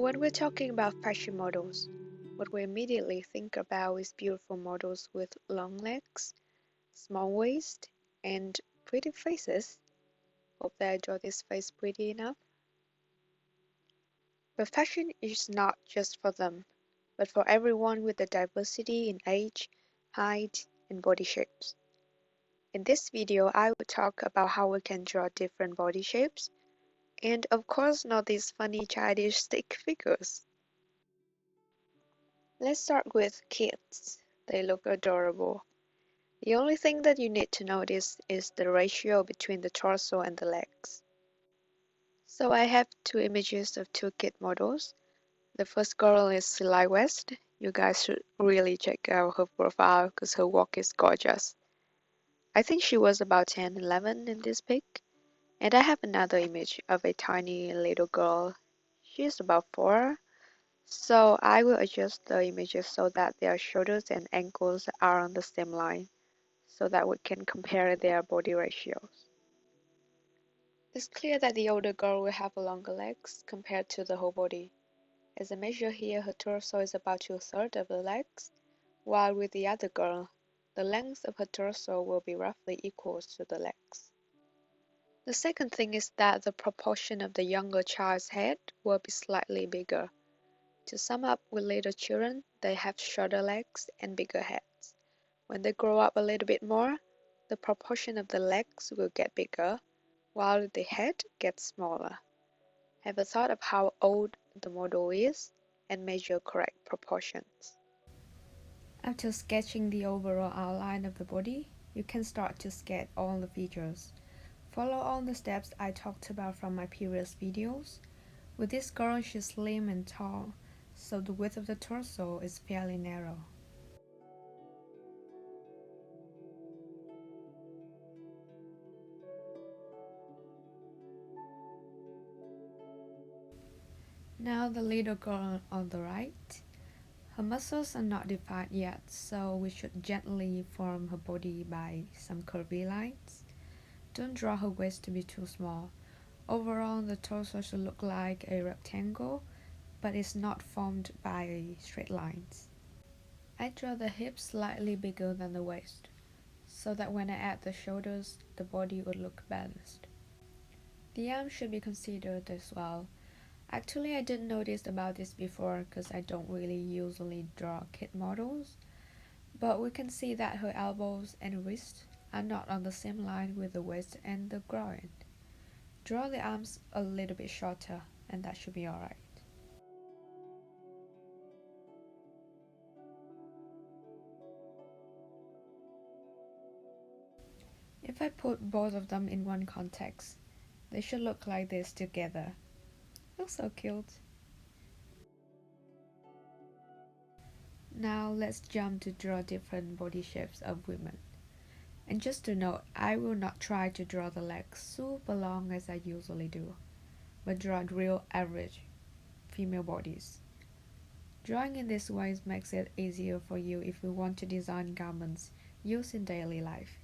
when we're talking about fashion models, what we immediately think about is beautiful models with long legs, small waist, and pretty faces. Hope that I draw this face pretty enough. But fashion is not just for them, but for everyone with a diversity in age, height, and body shapes. In this video, I will talk about how we can draw different body shapes, and of course not these funny childish stick figures. Let's start with kids. They look adorable. The only thing that you need to notice is the ratio between the torso and the legs. So I have two images of two kid models. The first girl is Celine West. You guys should really check out her profile because her walk is gorgeous. I think she was about 10, 11 in this pic. And I have another image of a tiny little girl. She is about 4. So I will adjust the images so that their shoulders and ankles are on the same line, so that we can compare their body ratios. It's clear that the older girl will have longer legs compared to the whole body. As I measure here, her torso is about 2/3 of the legs, while with the other girl, the length of her torso will be roughly equal to the legs. The second thing is that the proportion of the younger child's head will be slightly bigger. To sum up, with little children, they have shorter legs and bigger heads. When they grow up a little bit more, the proportion of the legs will get bigger, while the head gets smaller. Have a thought of how old the model is and measure correct proportions. After sketching the overall outline of the body, you can start to sketch all the features. Follow all the steps I talked about from my previous videos. With this girl, she's slim and tall, so the width of the torso is fairly narrow. Now the little girl on the right. Her muscles are not defined yet, so we should gently form her body by some curvy lines. Don't draw her waist to be too small. Overall, the torso should look like a rectangle, but it's not formed by straight lines. I draw the hips slightly bigger than the waist, so that when I add the shoulders, the body would look balanced. The arms should be considered as well. Actually, I didn't notice about this before because I don't really usually draw kid models, but we can see that her elbows and wrists are not on the same line with the waist and the groin. Draw the arms a little bit shorter and that should be alright. If I put both of them in one context, they should look like this together. Looks so cute. Now let's jump to draw different body shapes of women. And just to note, I will not try to draw the legs super long as I usually do, but draw real average female bodies. Drawing in this way makes it easier for you if you want to design garments used in daily life.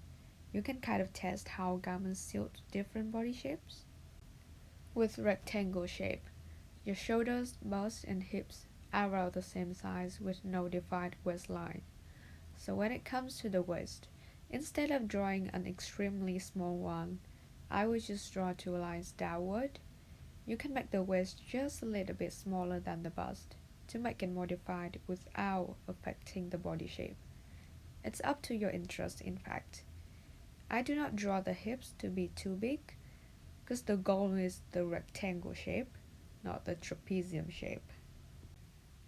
You can kind of test how garments suit different body shapes. With rectangle shape, your shoulders, bust, and hips are around the same size with no defined waistline. So when it comes to the waist, instead of drawing an extremely small one, I will just draw 2 lines downward. You can make the waist just a little bit smaller than the bust to make it more defined without affecting the body shape. It's up to your interest, in fact. I do not draw the hips to be too big because the goal is the rectangle shape, not the trapezium shape.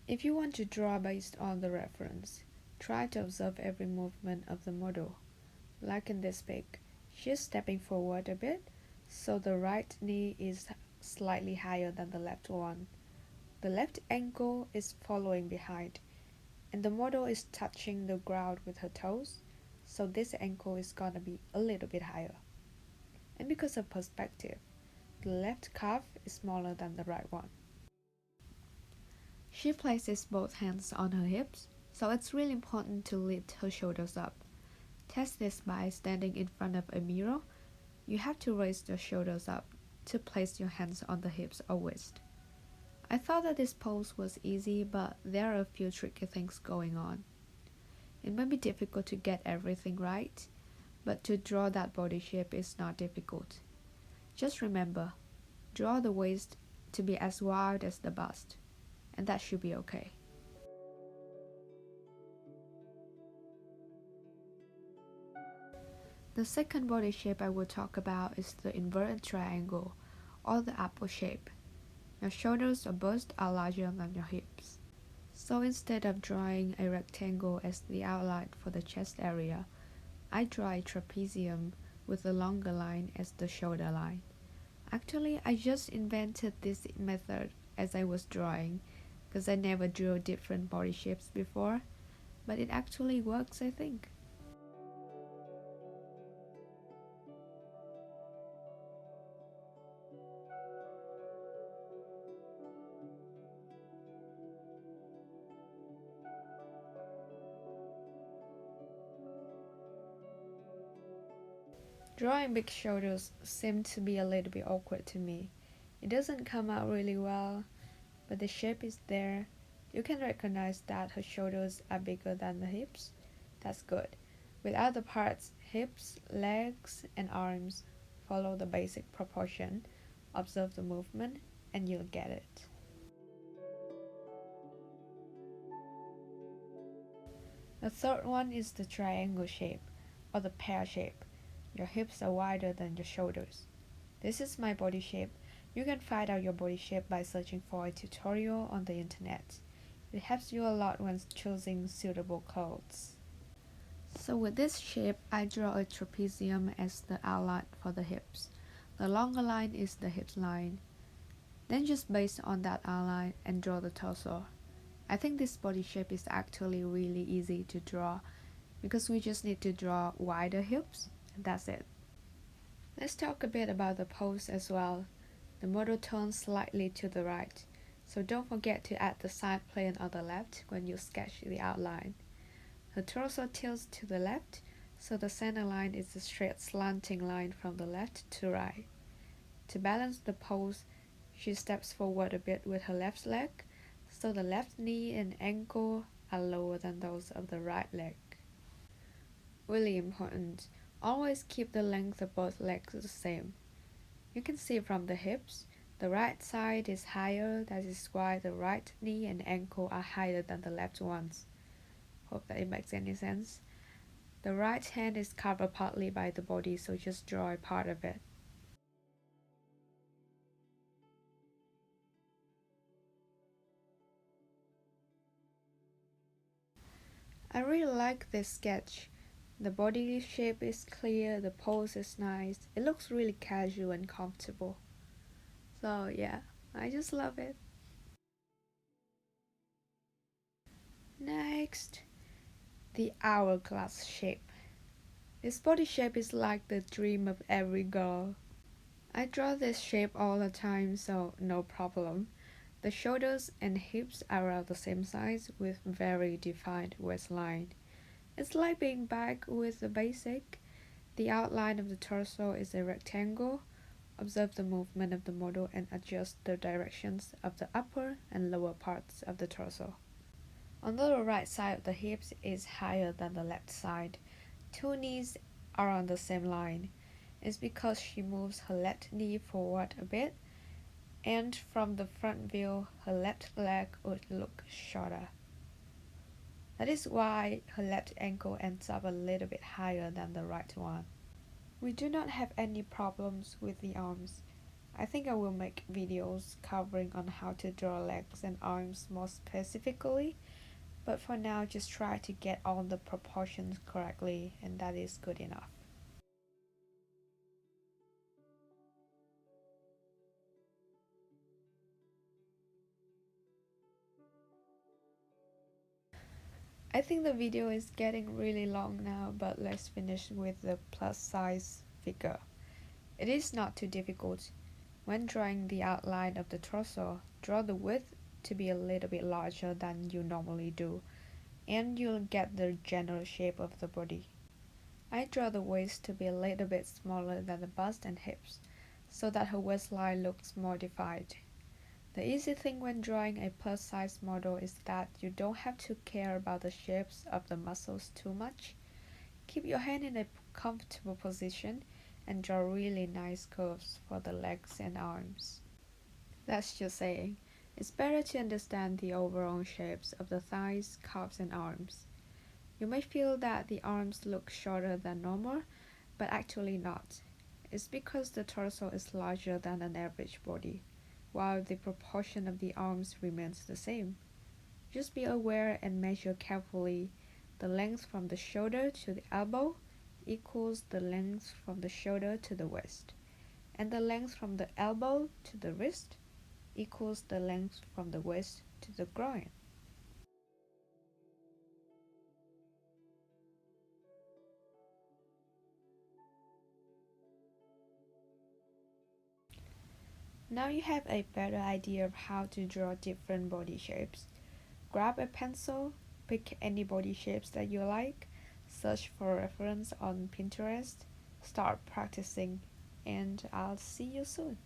If you want to draw based on the reference, try to observe every movement of the model. Like in this pic, she's stepping forward a bit, so the right knee is slightly higher than the left one. The left ankle is following behind, and the model is touching the ground with her toes, so this ankle is gonna be a little bit higher. And because of perspective, the left calf is smaller than the right one. She places both hands on her hips, so it's really important to lift her shoulders up. Test this by standing in front of a mirror. You have to raise your shoulders up to place your hands on the hips or waist. I thought that this pose was easy, but there are a few tricky things going on. It may be difficult to get everything right, but to draw that body shape is not difficult. Just remember, draw the waist to be as wide as the bust, and that should be okay. The second body shape I will talk about is the inverted triangle, or the apple shape. Your shoulders or bust are larger than your hips. So instead of drawing a rectangle as the outline for the chest area, I draw a trapezium with the longer line as the shoulder line. Actually, I just invented this method as I was drawing, because I never drew different body shapes before, but it actually works, I think. Drawing big shoulders seemed to be a little bit awkward to me. It doesn't come out really well, but the shape is there. You can recognize that her shoulders are bigger than the hips. That's good. With other parts, hips, legs, and arms, follow the basic proportion. Observe the movement, and you'll get it. The third one is the triangle shape, or the pear shape. Your hips are wider than your shoulders. This is my body shape. You can find out your body shape by searching for a tutorial on the internet. It helps you a lot when choosing suitable clothes. So with this shape, I draw a trapezium as the outline for the hips. The longer line is the hip line. Then just based on that outline and draw the torso. I think this body shape is actually really easy to draw because we just need to draw wider hips and that's it. Let's talk a bit about the pose as well. The model turns slightly to the right, so don't forget to add the side plane on the left when you sketch the outline. Her torso tilts to the left, so the center line is a straight slanting line from the left to right. To balance the pose, she steps forward a bit with her left leg, so the left knee and ankle are lower than those of the right leg. Really important, always keep the length of both legs the same. You can see from the hips, the right side is higher, that is why the right knee and ankle are higher than the left ones. Hope that it makes any sense. The right hand is covered partly by the body, so just draw a part of it. I really like this sketch. The body shape is clear, the pose is nice, it looks really casual and comfortable. So yeah, I just love it. Next, the hourglass shape. This body shape is like the dream of every girl. I draw this shape all the time, so no problem. The shoulders and hips are around the same size with very defined waistline. It's like being back with the basic. The outline of the torso is a rectangle. Observe the movement of the model and adjust the directions of the upper and lower parts of the torso. On the right side of the hips is higher than the left side. Two knees are on the same line. It's because she moves her left knee forward a bit, and from the front view, her left leg would look shorter. That is why her left ankle ends up a little bit higher than the right one. We do not have any problems with the arms. I think I will make videos covering on how to draw legs and arms more specifically, but for now just try to get all the proportions correctly and that is good enough. I think the video is getting really long now, but let's finish with the plus size figure. It is not too difficult. When drawing the outline of the torso, draw the width to be a little bit larger than you normally do, and you'll get the general shape of the body. I draw the waist to be a little bit smaller than the bust and hips, so that her waistline looks more defined. The easy thing when drawing a plus-size model is that you don't have to care about the shapes of the muscles too much. Keep your hand in a comfortable position and draw really nice curves for the legs and arms. That's just saying. It's better to understand the overall shapes of the thighs, calves, and arms. You may feel that the arms look shorter than normal, but actually not. It's because the torso is larger than an average body, while the proportion of the arms remains the same. Just be aware and measure carefully. The length from the shoulder to the elbow equals the length from the shoulder to the waist, and the length from the elbow to the wrist equals the length from the waist to the groin. Now you have a better idea of how to draw different body shapes. Grab a pencil, pick any body shapes that you like, search for reference on Pinterest, start practicing, and I'll see you soon.